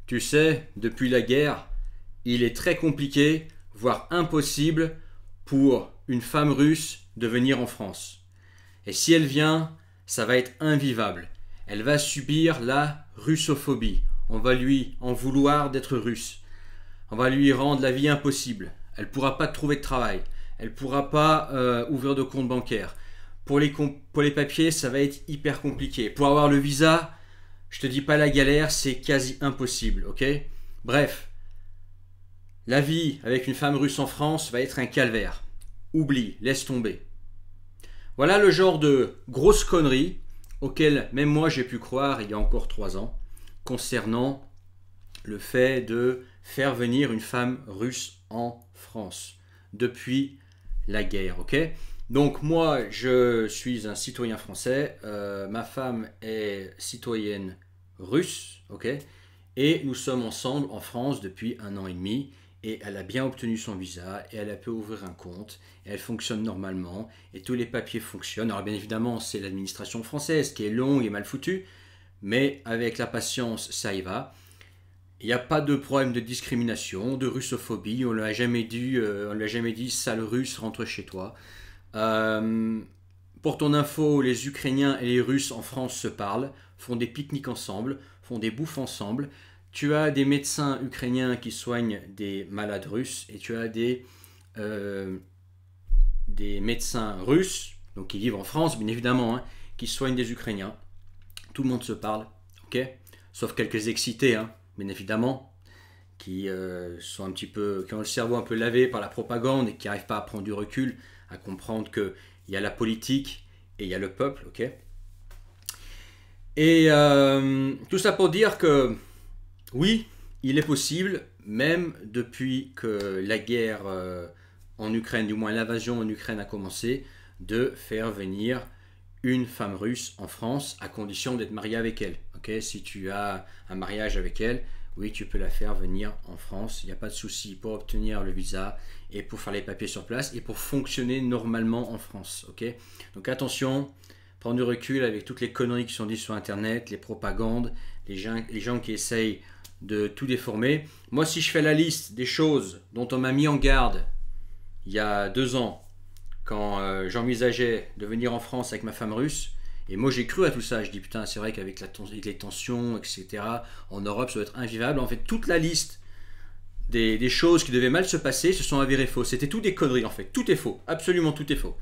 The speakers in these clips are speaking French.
Tu sais, depuis la guerre, il est très compliqué, voire impossible, pour une femme russe de venir en France. Et si elle vient, ça va être invivable. Elle va subir la russophobie. On va lui en vouloir d'être russe. On va lui rendre la vie impossible. Elle ne pourra pas trouver de travail. Elle ne pourra pas ouvrir de compte bancaire. Pour les papiers, ça va être hyper compliqué. Pour avoir le visa, je te dis pas la galère, c'est quasi impossible, ok? Bref, la vie avec une femme russe en France va être un calvaire. Oublie, laisse tomber. Voilà le genre de grosses conneries auxquelles même moi j'ai pu croire il y a encore 3 ans concernant le fait de faire venir une femme russe en France depuis la guerre, ok? Donc moi je suis un citoyen français, ma femme est citoyenne russe, ok? Et nous sommes ensemble en France depuis 1 an et demi. Et elle a bien obtenu son visa, et elle a pu ouvrir un compte, et elle fonctionne normalement, et tous les papiers fonctionnent. Alors bien évidemment, c'est l'administration française qui est longue et mal foutue, mais avec la patience, ça y va. Il n'y a pas de problème de discrimination, de russophobie, on ne l'a jamais dit, sale russe, rentre chez toi. Pour ton info, les Ukrainiens et les Russes en France se parlent, font des pique-niques ensemble, font des bouffes ensemble. Tu as des médecins ukrainiens qui soignent des malades russes et tu as des médecins russes, donc qui vivent en France bien évidemment, hein, qui soignent des Ukrainiens. Tout le monde se parle, ok? Sauf quelques excités, hein, bien évidemment, qui sont un petit peu, qui ont le cerveau un peu lavé par la propagande et qui n'arrivent pas à prendre du recul, à comprendre qu'il y a la politique et il y a le peuple, ok? Et tout ça pour dire que oui, il est possible, même depuis que la guerre en Ukraine, du moins l'invasion en Ukraine a commencé, de faire venir une femme russe en France à condition d'être marié avec elle. Okay, si tu as un mariage avec elle, oui, tu peux la faire venir en France. Il n'y a pas de souci pour obtenir le visa et pour faire les papiers sur place et pour fonctionner normalement en France. Okay, donc attention, prendre du recul avec toutes les conneries qui sont dites sur Internet, les propagandes, les gens qui essayent de tout déformer. Moi, si je fais la liste des choses dont on m'a mis en garde il y a 2 ans, quand j'envisageais de venir en France avec ma femme russe, et moi j'ai cru à tout ça, je dis putain c'est vrai qu'avec les tensions, etc., en Europe ça doit être invivable. En fait, toute la liste des choses qui devaient mal se passer se sont avérées fausses. C'était tout des conneries en fait, tout est faux, absolument tout est faux.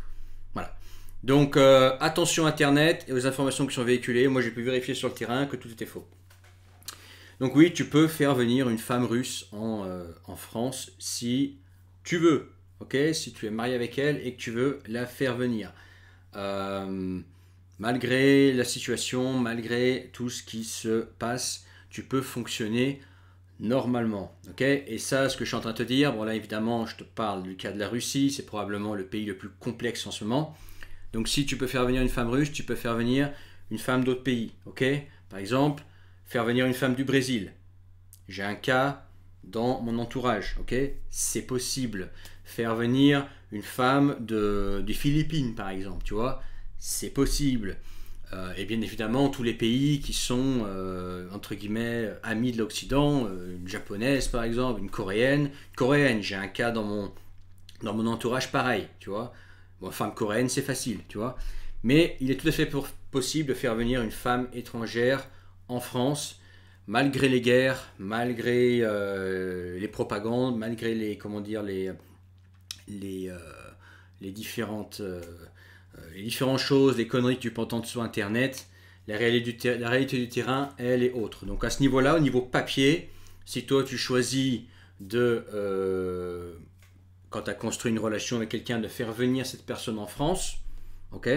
Voilà. Donc attention Internet et aux informations qui sont véhiculées, moi j'ai pu vérifier sur le terrain que tout était faux. Donc oui, tu peux faire venir une femme russe en France si tu veux, ok? Si tu es marié avec elle et que tu veux la faire venir. Malgré la situation, malgré tout ce qui se passe, tu peux fonctionner normalement, ok? Et ça, ce que je suis en train de te dire, bon là évidemment, je te parle du cas de la Russie, c'est probablement le pays le plus complexe en ce moment. Donc si tu peux faire venir une femme russe, tu peux faire venir une femme d'autres pays, ok? Par exemple, faire venir une femme du Brésil. J'ai un cas dans mon entourage, ok? C'est possible. Faire venir une femme des Philippines, par exemple, tu vois? C'est possible. Et bien évidemment, tous les pays qui sont, entre guillemets, amis de l'Occident, une japonaise, par exemple, une coréenne. J'ai un cas dans mon entourage pareil, tu vois? Bon, femme coréenne, c'est facile, tu vois? Mais il est tout à fait possible de faire venir une femme étrangère en France, malgré les guerres, malgré les propagandes, malgré les, comment dire, les différentes choses, les conneries que tu peux entendre sur Internet. La réalité du terrain, elle est autre. Donc à ce niveau-là, au niveau papier, si toi tu choisis quand tu as construit une relation avec quelqu'un, de faire venir cette personne en France, ok,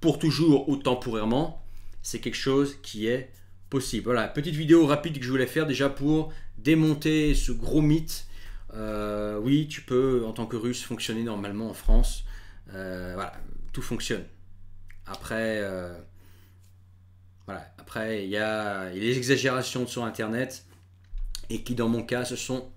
pour toujours ou temporairement, c'est quelque chose qui est possible. Voilà, petite vidéo rapide que je voulais faire déjà pour démonter ce gros mythe. Oui, tu peux en tant que Russe fonctionner normalement en France. Voilà, tout fonctionne. Après, il y a les exagérations sur Internet et qui, dans mon cas, se sont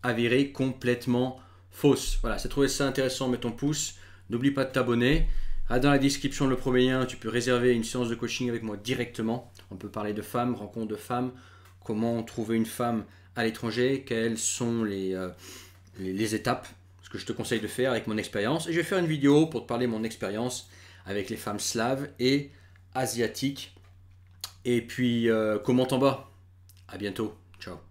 avérées complètement fausses. Voilà, si tu as trouvé ça intéressant, mets ton pouce. N'oublie pas de t'abonner. Dans la description, le premier lien, tu peux réserver une séance de coaching avec moi directement. On peut parler de femmes, rencontre de femmes, comment trouver une femme à l'étranger, quelles sont les étapes, ce que je te conseille de faire avec mon expérience. Et je vais faire une vidéo pour te parler de mon expérience avec les femmes slaves et asiatiques. Et puis, commente en bas. À bientôt. Ciao.